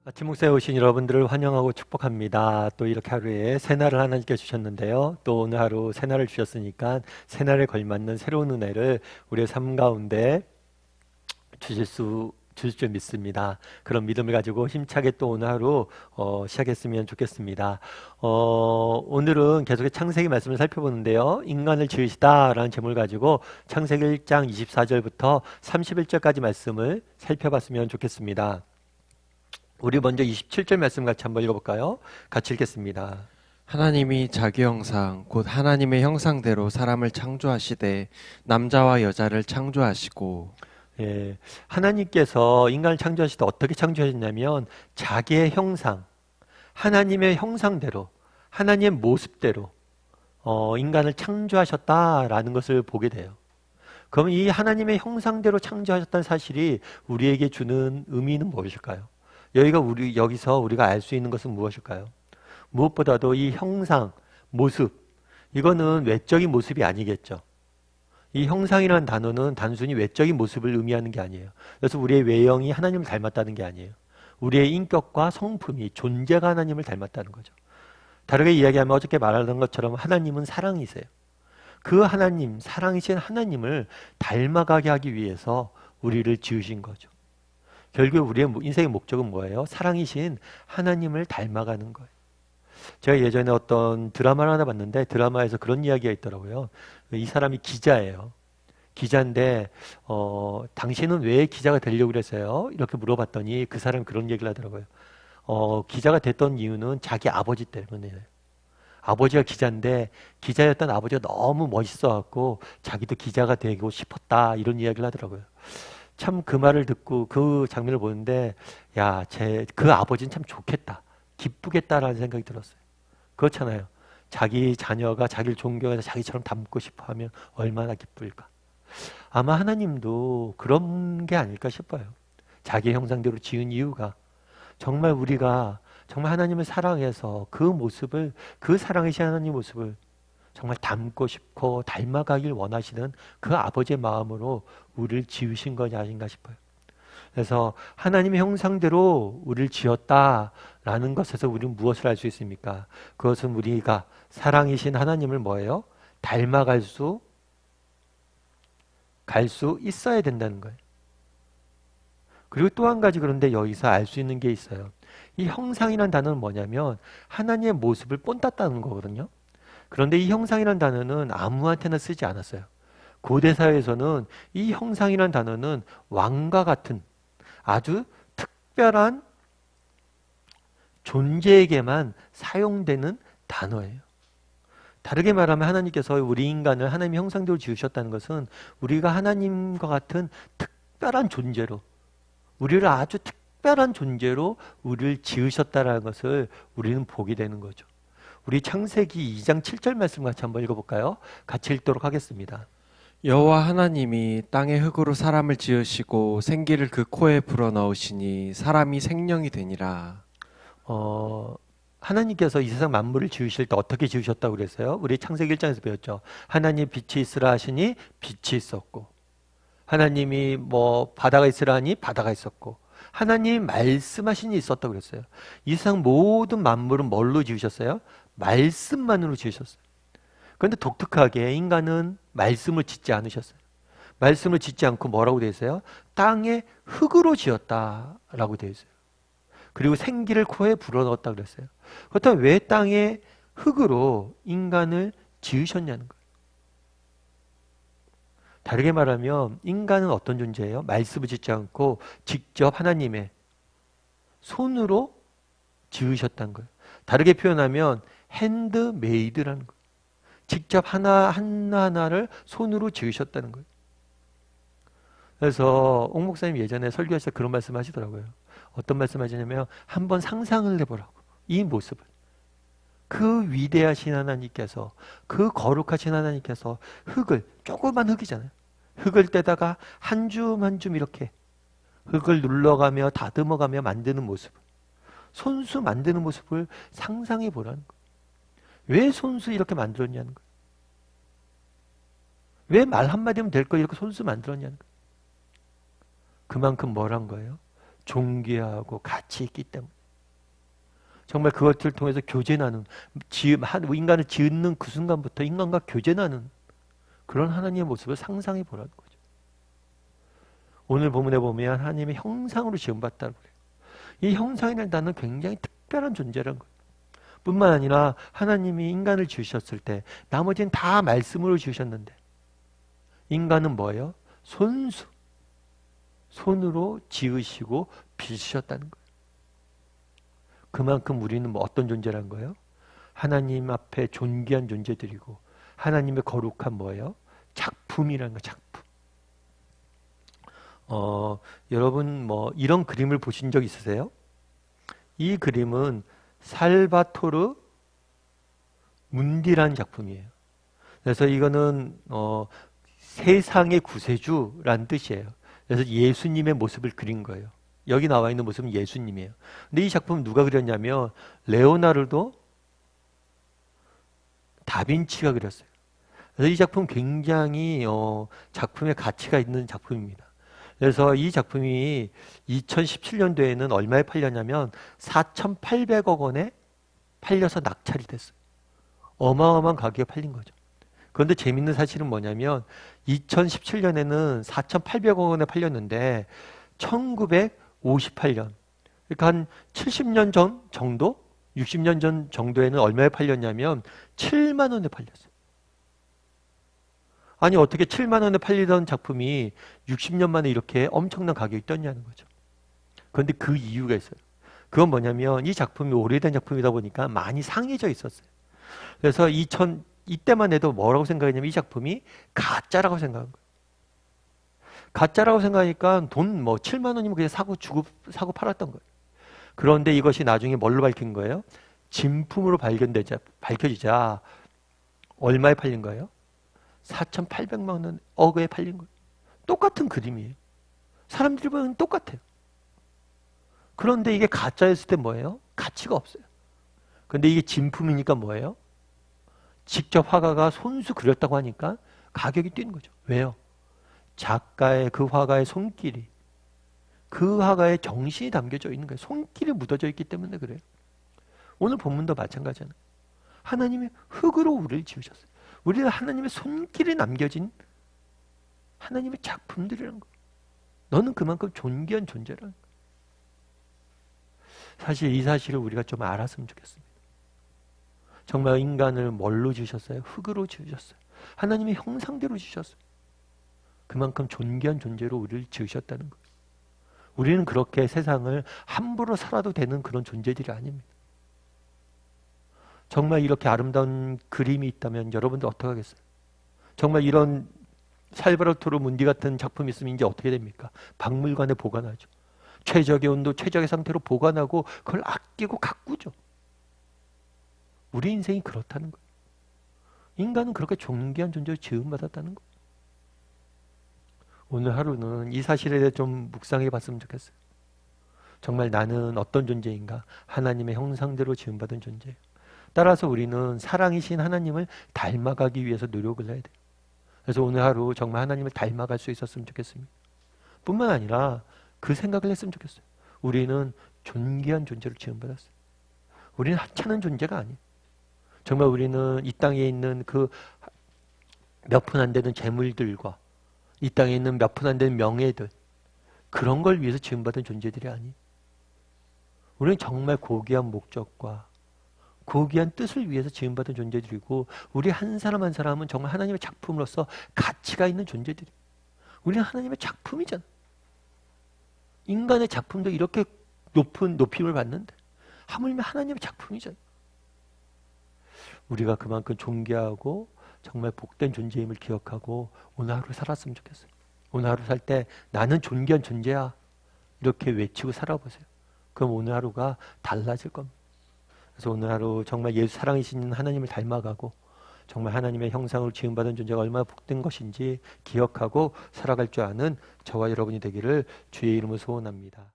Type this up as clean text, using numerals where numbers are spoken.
아침 목사에 오신 여러분들을 환영하고 축복합니다. 또 이렇게 하루에 새날을 하나님께 주셨는데요. 또 오늘 하루 새날을 주셨으니까 새날에 걸맞는 새로운 은혜를 우리의 삶 가운데 주실 줄 믿습니다. 그런 믿음을 가지고 힘차게 또 오늘 하루 시작했으면 좋겠습니다. 오늘은 계속해 창세기 말씀을 살펴보는데요. 인간을 지으시다라는 제목을 가지고 창세기 1장 24절부터 31절까지 말씀을 살펴봤으면 좋겠습니다. 우리 먼저 27절 말씀 같이 한번 읽어볼까요? 같이 읽겠습니다. 하나님이 자기 형상 곧 하나님의 형상대로 사람을 창조하시되 남자와 여자를 창조하시고. 예, 하나님께서 인간을 창조하실 때 어떻게 창조하셨냐면 자기의 형상, 하나님의 형상대로, 하나님의 모습대로 인간을 창조하셨다라는 것을 보게 돼요. 그럼 이 하나님의 형상대로 창조하셨다는 사실이 우리에게 주는 의미는 무엇일까요? 여기서 우리가 알 수 있는 것은 무엇일까요? 무엇보다도 이 형상, 모습, 이거는 외적인 모습이 아니겠죠. 이 형상이라는 단어는 단순히 외적인 모습을 의미하는 게 아니에요. 그래서 우리의 외형이 하나님을 닮았다는 게 아니에요. 우리의 인격과 성품이, 존재가 하나님을 닮았다는 거죠. 다르게 이야기하면 어저께 말하던 것처럼 하나님은 사랑이세요. 그 하나님, 사랑이신 하나님을 닮아가게 하기 위해서 우리를 지으신 거죠. 결국 우리의 인생의 목적은 뭐예요? 사랑이신 하나님을 닮아가는 거예요. 제가 예전에 어떤 드라마를 하나 봤는데 드라마에서 그런 이야기가 있더라고요. 이 사람이 기자예요. 기자인데 당신은 왜 기자가 되려고 그랬어요? 이렇게 물어봤더니 그 사람이 그런 얘기를 하더라고요. 기자가 됐던 이유는 자기 아버지 때문이에요. 아버지가 기자인데 기자였던 아버지가 너무 멋있어갖고 자기도 기자가 되고 싶었다 이런 이야기를 하더라고요. 참 그 말을 듣고 그 장면을 보는데 그 아버지는 참 좋겠다. 기쁘겠다라는 생각이 들었어요. 그렇잖아요. 자기 자녀가 자기를 존경해서 자기처럼 닮고 싶어 하면 얼마나 기쁠까. 아마 하나님도 그런 게 아닐까 싶어요. 자기의 형상대로 지은 이유가 정말 우리가 정말 하나님을 사랑해서 그 모습을, 그 사랑이신 하나님 모습을 정말 닮고 싶고 닮아가길 원하시는 그 아버지의 마음으로 우리를 지으신 것이 아닌가 싶어요. 그래서 하나님의 형상대로 우리를 지었다라는 것에서 우리는 무엇을 알 수 있습니까? 그것은 우리가 사랑이신 하나님을 뭐예요? 닮아갈 갈 수 있어야 된다는 거예요. 그리고 또 한 가지 그런데 여기서 알 수 있는 게 있어요. 이 형상이라는 단어는 뭐냐면 하나님의 모습을 본땄다는 거거든요. 그런데 이 형상이라는 단어는 아무한테나 쓰지 않았어요. 고대 사회에서는 이 형상이라는 단어는 왕과 같은 아주 특별한 존재에게만 사용되는 단어예요. 다르게 말하면 하나님께서 우리 인간을 하나님의 형상대로 지으셨다는 것은 우리가 하나님과 같은 특별한 존재로, 우리를 아주 특별한 존재로 우리를 지으셨다는 것을 우리는 보게 되는 거죠. 우리 창세기 2장 7절 말씀 같이 한번 읽어볼까요? 같이 읽도록 하겠습니다. 여호와 하나님이 땅의 흙으로 사람을 지으시고 생기를 그 코에 불어넣으시니 사람이 생명이 되니라. 하나님께서 이 세상 만물을 지으실 때 어떻게 지으셨다고 그랬어요? 우리 창세기 1장에서 배웠죠. 하나님 빛이 있으라 하시니 빛이 있었고, 하나님이 바다가 있으라 하니 바다가 있었고, 하나님 말씀하시니 있었다고 그랬어요. 이 세상 모든 만물은 뭘로 지으셨어요? 말씀만으로 지으셨어요. 그런데 독특하게 인간은 말씀을 짓지 않으셨어요. 말씀을 짓지 않고 뭐라고 되어 있어요? 땅에 흙으로 지었다라고 되어 있어요. 그리고 생기를 코에 불어넣었다 그랬어요. 그렇다면 왜 땅에 흙으로 인간을 지으셨냐는 거예요. 다르게 말하면 인간은 어떤 존재예요? 말씀을 짓지 않고 직접 하나님의 손으로 지으셨다는 거예요. 다르게 표현하면 핸드메이드라는 거예요. 직접 하나하나를 손으로 지으셨다는 거예요. 그래서 옥 목사님 예전에 설교하실 때 그런 말씀 하시더라고요. 어떤 말씀 하시냐면 한번 상상을 해보라고. 이 모습을. 그 위대하신 하나님께서, 그 거룩하신 하나님께서 흙을, 조그만 흙이잖아요. 흙을 떼다가 한 줌 한 줌 이렇게 흙을 눌러가며 다듬어가며 만드는 모습을, 손수 만드는 모습을 상상해 보라는 거예요. 왜 손수 이렇게 만들었냐는 거예요. 왜 말 한마디면 될 거 이렇게 손수 만들었냐는 거예요. 그만큼 뭘 한 거예요? 존귀하고 가치 있기 때문에 정말 그것을 통해서 교제나는 인간을 지은 그 순간부터 인간과 교제나는 그런 하나님의 모습을 상상해 보라는 거죠. 오늘 본문에 보면 하나님의 형상으로 지음받다고 그래요. 이 형상이라는 단어는 굉장히 특별한 존재라는 거예요. 뿐만 아니라 하나님이 인간을 지으셨을 때 나머지는 다 말씀으로 지으셨는데 인간은 뭐예요? 손으로 지으시고 빚으셨다는 거예요. 그만큼 우리는 뭐 어떤 존재라는 거예요? 하나님 앞에 존귀한 존재들이고 하나님의 거룩한 뭐예요? 작품이라는 거예요. 작품. 여러분 뭐 이런 그림을 보신 적 있으세요? 이 그림은 살바토르 문디라는 작품이에요. 그래서 이거는 세상의 구세주라는 뜻이에요. 그래서 예수님의 모습을 그린 거예요. 여기 나와 있는 모습은 예수님이에요. 근데 이 작품은 누가 그렸냐면 레오나르도 다빈치가 그렸어요. 그래서 이 작품 굉장히 작품의 가치가 있는 작품입니다. 그래서 이 작품이 2017년도에는 얼마에 팔렸냐면 4,800억 원에 팔려서 낙찰이 됐어요. 어마어마한 가격에 팔린 거죠. 그런데 재밌는 사실은 뭐냐면 2017년에는 4,800억 원에 팔렸는데 1958년 그러니까 한 70년 전 정도? 60년 전 정도에는 얼마에 팔렸냐면 7만 원에 팔렸어요. 아니 어떻게 7만 원에 팔리던 작품이 60년 만에 이렇게 엄청난 가격이 떴냐는 거죠. 그런데 그 이유가 있어요. 그건 뭐냐면 이 작품이 오래된 작품이다 보니까 많이 상해져 있었어요. 그래서 이때만 해도 뭐라고 생각했냐면 이 작품이 가짜라고 생각한 거예요. 가짜라고 생각하니까 돈 뭐 7만 원이면 그냥 사고 팔았던 거예요. 그런데 이것이 나중에 뭘로 밝힌 거예요? 진품으로 밝혀지자 얼마에 팔린 거예요? 4,800만 원에 팔린 거예요. 똑같은 그림이에요. 사람들이 보면 똑같아요. 그런데 이게 가짜였을 때 뭐예요? 가치가 없어요. 그런데 이게 진품이니까 뭐예요? 직접 화가가 손수 그렸다고 하니까 가격이 뛰는 거죠. 왜요? 작가의 그 화가의 손길이 그 화가의 정신이 담겨져 있는 거예요. 손길이 묻어져 있기 때문에 그래요. 오늘 본문도 마찬가지잖아요. 하나님이 흙으로 우리를 지으셨어요. 우리는 하나님의 손길이 남겨진 하나님의 작품들이라는 거예요. 너는 그만큼 존귀한 존재라는 거예요. 사실 이 사실을 우리가 좀 알았으면 좋겠습니다. 정말 인간을 뭘로 지으셨어요? 흙으로 지으셨어요. 하나님의 형상대로 지으셨어요. 그만큼 존귀한 존재로 우리를 지으셨다는 거예요. 우리는 그렇게 세상을 함부로 살아도 되는 그런 존재들이 아닙니다. 정말 이렇게 아름다운 그림이 있다면 여러분들 어떻게 하겠어요? 정말 이런 살바토르 문디 같은 작품이 있으면 이제 어떻게 됩니까? 박물관에 보관하죠. 최적의 온도, 최적의 상태로 보관하고 그걸 아끼고 가꾸죠. 우리 인생이 그렇다는 거예요. 인간은 그렇게 존귀한 존재로 지음받았다는 거예요. 오늘 하루는 이 사실에 대해 좀 묵상해 봤으면 좋겠어요. 정말 나는 어떤 존재인가? 하나님의 형상대로 지음받은 존재예요. 따라서 우리는 사랑이신 하나님을 닮아가기 위해서 노력을 해야 돼요. 그래서 오늘 하루 정말 하나님을 닮아갈 수 있었으면 좋겠습니다. 뿐만 아니라 그 생각을 했으면 좋겠어요. 우리는 존귀한 존재로 지음받았어요. 우리는 하찮은 존재가 아니에요. 정말 우리는 이 땅에 있는 그 몇 푼 안 되는 재물들과 이 땅에 있는 몇 푼 안 되는 명예들 그런 걸 위해서 지음받은 존재들이 아니에요. 우리는 정말 고귀한 목적과 고귀한 뜻을 위해서 지음받은 존재들이고 우리 한 사람 한 사람은 정말 하나님의 작품으로서 가치가 있는 존재들이에요. 우리는 하나님의 작품이잖아. 인간의 작품도 이렇게 높은 높임을 받는데 하물며 하나님의 작품이잖아. 우리가 그만큼 존귀하고 정말 복된 존재임을 기억하고 오늘 하루 살았으면 좋겠어요. 오늘 하루 살 때 나는 존귀한 존재야 이렇게 외치고 살아보세요. 그럼 오늘 하루가 달라질 겁니다. 그래서 오늘 하루 정말 예수 사랑이신 하나님을 닮아가고 정말 하나님의 형상으로 지음받은 존재가 얼마나 복된 것인지 기억하고 살아갈 줄 아는 저와 여러분이 되기를 주의 이름으로 소원합니다.